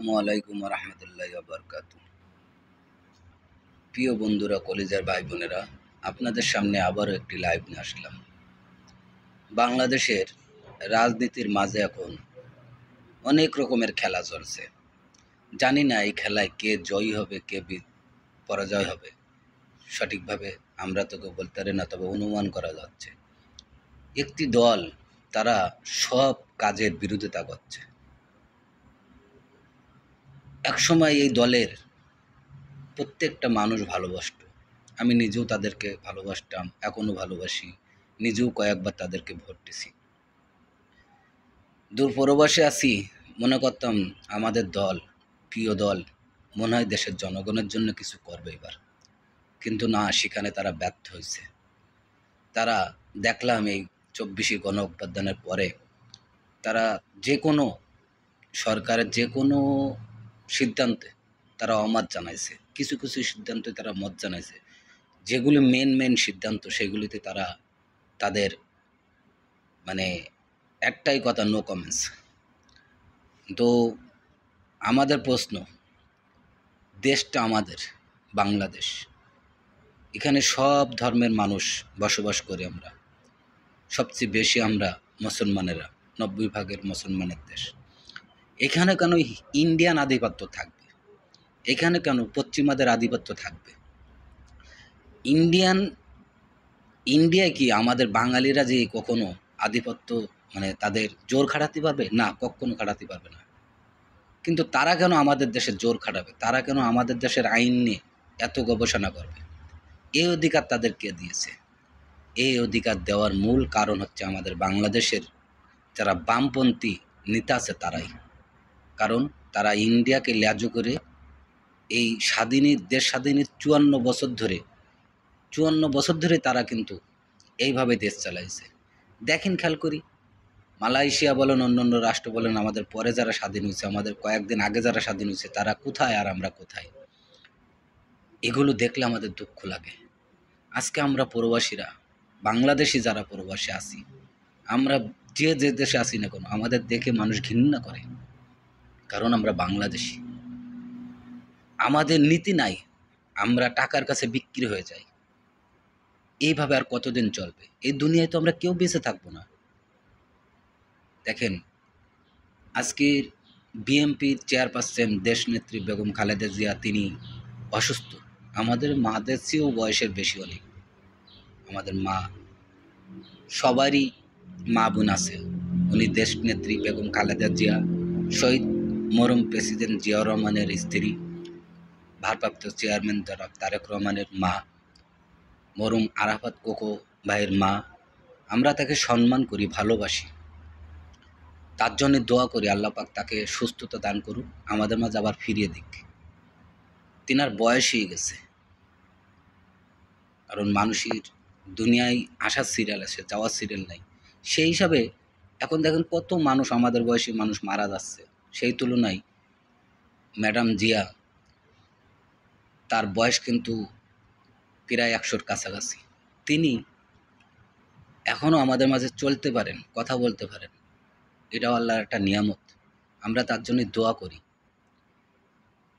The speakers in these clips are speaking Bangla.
আসসালামু আলাইকুম রহমতুল্লাহি ওয়া বারাকাতুহু। প্রিয় বন্ধুরা, কলিজার ভাই বোনেরা, আপনাদের সামনে আবারও একটি লাইভ নিয়ে আসলাম। বাংলাদেশের রাজনীতির মাঝে এখন অনেক রকমের খেলা চলছে। জানি না এই খেলায় কে জয়ী হবে, কে পরাজয় হবে, সঠিকভাবে আমরা তো কেউ বলতে পারি না, তবে অনুমান করা যাচ্ছে। একটি দল, তারা সব কাজের বিরোধিতা করছে। একসময় এই দলের প্রত্যেকটা মানুষ ভালোবাসত। আমি নিজেও তাদেরকে ভালোবাসতাম, এখনও ভালোবাসি। নিজেও কয়েকবার তাদেরকে ভোট দিছি। দূর প্রবাসে আছি, মনে করতাম আমাদের দল, প্রিয় দল, মনে হয় দেশের জনগণের জন্য কিছু করবে এবার। কিন্তু না, সেখানে তারা ব্যর্থ হয়েছে। তারা দেখলাম এই 24শে গণ অভ্যুত্থানের পরে তারা যে কোনো সরকারের যে কোনো সিদ্ধান্তে তারা অমত জানাইছে। কিছু কিছু সিদ্ধান্তে তারা মত জানাইছে। যেগুলি মেন সিদ্ধান্ত, সেগুলিতে তারা তাদের মানে একটাই কথা, নো কমেন্টস। তো আমাদের প্রশ্ন, দেশটা আমাদের বাংলাদেশ, এখানে সব ধর্মের মানুষ বসবাস করি আমরা। সবচেয়ে বেশি আমরা মুসলমানেরা, 90% মুসলমানের দেশ। এখানে কেন ইন্ডিয়ান আধিপত্য থাকবে? এখানে কেন পশ্চিমাদের আধিপত্য থাকবে? ইন্ডিয়ায় কি আমাদের বাঙালিরা যে কখনো আধিপত্য তাদের জোর খাটাতে পারবে? না, কখনো খাটাতে পারবে না। কিন্তু তারা কেন আমাদের দেশে জোর খাটাবে? তারা কেন আমাদের দেশের আইন নিয়ে এত গবেষণা করবে? এই অধিকার তাদের কে দিয়েছে? এই অধিকার দেওয়ার মূল কারণ হচ্ছে আমাদের বাংলাদেশের যারা বামপন্থী নেতা আছে তারাই। কারণ তারা ইন্ডিয়াকে ল্যাজো করে এই দেশ স্বাধীনের 54 বছর ধরে তারা কিন্তু এইভাবে দেশ চালাইছে। দেখেন, খেয়াল করি, মালয়েশিয়া বলেন, অন্যান্য রাষ্ট্র বলেন, আমাদের পরে যারা স্বাধীন হয়েছে, আমাদের কয়েকদিন আগে যারা স্বাধীন হয়েছে, তারা কোথায় আর আমরা কোথায়? এগুলো দেখলে আমাদের দুঃখ লাগে। আজকে আমরা প্রবাসীরা, বাংলাদেশি যারা প্রবাসী আছি, আমরা যে দেশে আসি না কেন, আমাদের দেখে মানুষ ঘৃণা করে। কারণ আমরা বাংলাদেশি। আমাদের নীতি নাই, আমরা টাকার কাছে বিক্রি হয়ে যাই। এইভাবে আর কতদিন চলবে? এই দুনিয়ায় তো আমরা কেউ বেঁচে থাকবো না। দেখেন, আজকের বিএনপির চেয়ারপারসন দেশনেত্রী বেগম খালেদা জিয়া, তিনি অসুস্থ। আমাদের মাদের চেয়েও বয়সের বেশি অনেক। আমাদের মা, সবারই মা বোন আছে। উনি দেশনেত্রী বেগম খালেদা জিয়া, শহীদ মরহুম প্রেসিডেন্ট জিয়াউর রহমানের স্ত্রী, ভারপ্রাপ্ত চেয়ারম্যান জনাব তারেক রহমানের মা, মরহুম আরাফাত কোকো ভাইয়ের মা। আমরা তাকে সম্মান করি, ভালোবাসি। তার জন্য দোয়া করি, আল্লাহ পাক তাকে সুস্থতা দান করুক, আমাদের মাঝে আবার ফিরিয়ে দিক। তিনার বয়স হয়ে গেছে, কারণ মানুষের দুনিয়ায় আসার সিরিয়াল আছে, যাওয়ার সিরিয়াল নাই। সেই হিসাবে এখন দেখেন কত মানুষ, আমাদের বয়সী মানুষ মারা যাচ্ছে। সেই তুলনায় ম্যাডাম জিয়া, তার বয়স কিন্তু প্রায় 100-র কাছাকাছি। তিনি এখনও আমাদের মাঝে চলতে পারেন, কথা বলতে পারেন। এটাও আল্লাহর একটা নিয়ামত। আমরা তার জন্য দোয়া করি।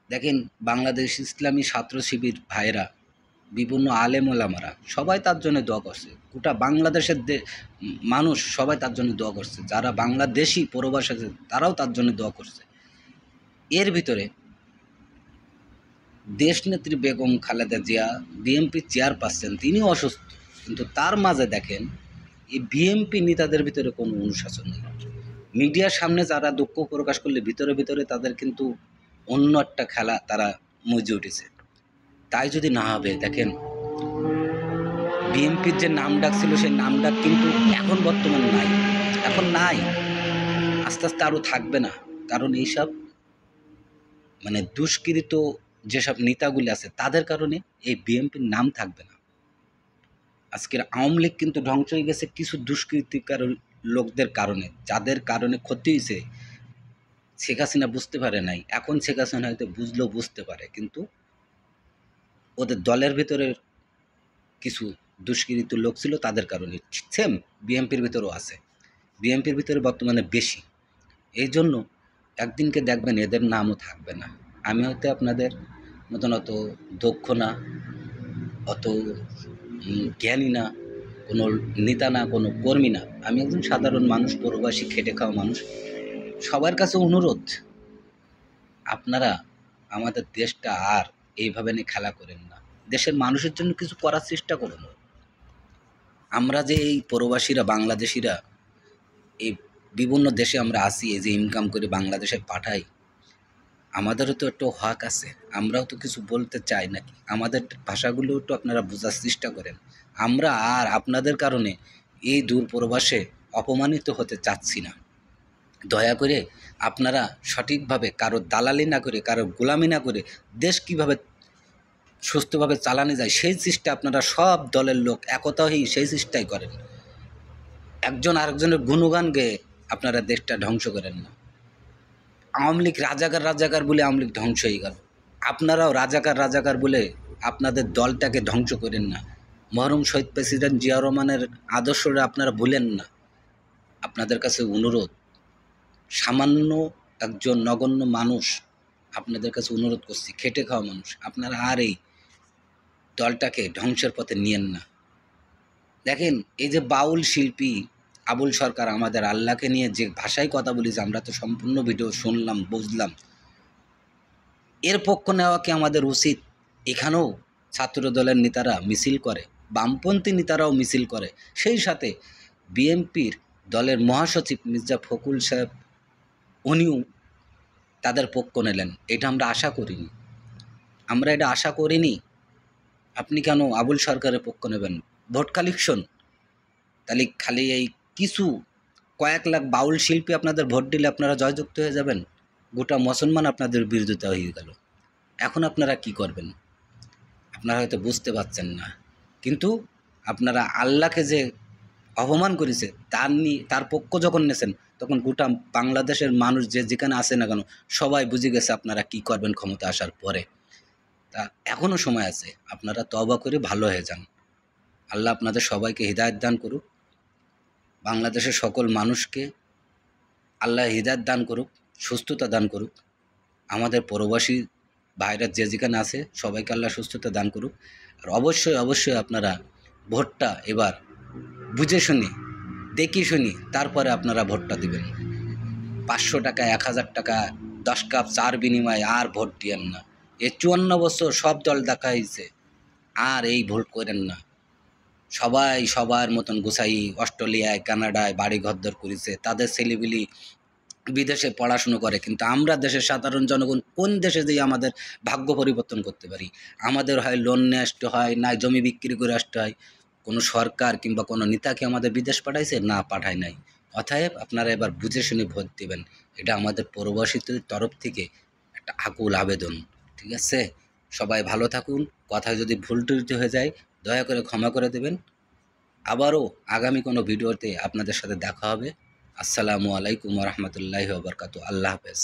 দেখেন, বাংলাদেশ ইসলামী ছাত্র শিবির ভাইয়েরা, বিভিন্ন আলেম ওলামারা সবাই তার জন্য দোয়া করছে। গোটা বাংলাদেশের মানুষ সবাই তার জন্য দোয়া করছে। যারা বাংলাদেশি প্রবাসী আছে তারাও তার জন্য দোয়া করছে। এর ভিতরে দেশনেত্রী বেগম খালেদা জিয়া, বিএনপি চেয়ারপারসন, তিনিও অসুস্থ। কিন্তু তার মাঝে দেখেন, এই বিএনপি নেতাদের ভিতরে কোনো অনুশাসন নেই। মিডিয়ার সামনে যারা দুঃখ প্রকাশ করলে ভিতরে ভিতরে তাদের কিন্তু অন্য একটা খেলা তারা মজে উঠেছে। তাই যদি না হবে, দেখেন, বিএনপির যে নাম ডাক ছিল, সেই নাম ডাক কিন্তু এখন বর্তমানে নাই। এখন নাই, আস্তে আস্তে আরও থাকবে না। কারণ এইসব দুষ্কৃত যেসব নেতাগুলি আছে, তাদের কারণে এই বিএনপির নাম থাকবে না। আজকের আওয়ামী লীগ কিন্তু ধ্বংস হয়ে গেছে কিছু দুষ্কৃতিকার লোকদের কারণে, যাদের কারণে ক্ষতি হয়েছে। শেখ হাসিনা বুঝতে পারে নাই, এখন শেখ হাসিনা হয়তো বুঝলেও বুঝতে পারে, কিন্তু ওদের দলের ভিতরে কিছু দুষ্কৃত লোক ছিল, তাদের কারণে। সেম বিএনপির ভিতরেও আছে, বিএনপির ভিতরে বর্তমানে বেশি। এই জন্য একদিনকে দেখবেন এদের নামও থাকবে না। আমি হয়তো আপনাদের মতন অত দক্ষ না, অত জ্ঞানী না, কোনো নেতা না, কোনো কর্মী না। আমি একজন সাধারণ মানুষ, প্রবাসী, খেটে খাওয়া মানুষ। সবার কাছে অনুরোধ, আপনারা আমাদের দেশটা আর এইভাবে নিয়ে খেলা করেন না। দেশের মানুষের জন্য কিছু করার চেষ্টা করুন। আমরা যে এই প্রবাসীরা, বাংলাদেশিরা এই বিভিন্ন দেশে আমরা আসি, এই যে ইনকাম করে বাংলাদেশে পাঠাই, আমাদেরও তো একটু হক আছে। আমরাও তো কিছু বলতে চাই নাকি? আমাদের ভাষাগুলো একটু আপনারা বোঝার চেষ্টা করেন। আমরা আর আপনাদের কারণে এই দূর প্রবাসে অপমানিত হতে চাচ্ছি না। দয়া করে আপনারা সঠিকভাবে কারো দালালি না করে, কারো গোলামি না করে দেশ কীভাবে সুস্থভাবে চালানো যায় সেই চেষ্টা আপনারা সব দলের লোক একতা হয়েই সেই চেষ্টাই করেন। একজন আরেকজনের গুণগান গেয়ে আপনারা দেশটা ধ্বংস করেন না। আওয়ামী লীগ রাজাকার বলে আওয়ামী লীগ ধ্বংস হয়ে গেল। আপনারাও রাজাকার বলে আপনাদের দলটাকে ধ্বংস করেন না। মরহুম শহীদ প্রেসিডেন্ট জিয়াউর রহমানের আদর্শটা আপনারা ভুলেন না। আপনাদের কাছে অনুরোধ, সামান্য একজন নগণ্য মানুষ, আপনাদের কাছে অনুরোধ করছি, খেটে খাওয়া মানুষ, আপনারা আর এই দলটাকে ধ্বংসের পথে নিয়েন না। দেখেন, এই যে বাউল শিল্পী আবুল সরকার আমাদের আল্লাহকে নিয়ে যে ভাষায় কথা বলি, যে আমরা তো সম্পূর্ণ ভিডিও শুনলাম, বুঝলাম, এর পক্ষ নেওয়া কি আমাদের উচিত? এখানেও ছাত্র দলের নেতারা মিছিল করে, বামপন্থী নেতারাও মিছিল করে, সেই সাথে বিএনপির দলের মহাসচিব মির্জা ফখরুল সাহেব উনিও তাদের পক্ষ নিলেন। এটা আমরা আশা করিনি। আপনি কেন আবুল সরকারের পক্ষ নেবেন? ভোট কালেকশন, তাহলে খালি এই কিছু কয়েক লাখ বাউল শিল্পী আপনাদের ভোট দিলে আপনারা জয়যুক্ত হয়ে যাবেন? গোটা মুসলমান আপনাদের বিরোধিতা হয়ে গেল। এখন আপনারা কি করবেন? আপনারা হয়তো বুঝতে পারছেন না, কিন্তু আপনারা আল্লাহকে যে অপমান করেছে তার পক্ষ যখন নেছেন, তখন গোটা বাংলাদেশের মানুষ যে যেখানে আসে না কেন সবাই বুঝে গেছে আপনারা কি করবেন ক্ষমতা আসার পরে। তা এখনও সময় আছে, আপনারা তওবা করে ভালো হয়ে যান। আল্লাহ আপনাদের সবাইকে হিদায়াত দান করুক। বাংলাদেশের সকল মানুষকে আল্লাহ হিদায়াত দান করুক, সুস্থতা দান করুক। আমাদের প্রবাসী ভাইরা যে যেখানে আছে সবাইকে আল্লাহ সুস্থতা দান করুক। আর অবশ্যই আপনারা ভোটটা এবার বুঝে শুনে, দেখে শুনি, তারপরে আপনারা ভোটটা দিবেন। 500 টাকা, 1000 টাকা, 10 কাপ চার বিনিময়ে আর ভোট দিয়েন না। এই 54 বছর সব দল দেখা হয়েছে, আর এই ভোট করেন না। সবাই সবার মতন গুছাই অস্ট্রেলিয়ায়, কানাডায় বাড়ি ঘরদর করেছে, তাদের ছেলেপিলি বিদেশে পড়াশুনো করে, কিন্তু আমরা দেশের সাধারণ জনগণ কোন দেশে যেয়ে আমাদের ভাগ্য পরিবর্তন করতে পারি? আমাদের হয় লোন নিয়ে আসতে হয়, না জমি বিক্রি করে আসতে হয়। কোনো সরকার কিংবা কোনো নেতাকে আমাদের বিদেশ পাঠাইছে? না, পাঠায় নাই। অতএব আপনারা এবার বুঝে শুনে ভোট দেবেন। এটা আমাদের প্রবাসীদের তরফ থেকে একটা আকুল আবেদন, ঠিক আছে? সবাই ভালো থাকুন। কথায় যদি ভুল ত্রুটি হয়ে যায় দয়া করে ক্ষমা করে দেবেন। আবারও আগামী কোনো ভিডিওতে আপনাদের সাথে দেখা হবে। আসসালামু আলাইকুম ওয়া রাহমাতুল্লাহি ওয়া বারাকাতুহু। আল্লাহ হাফেজ।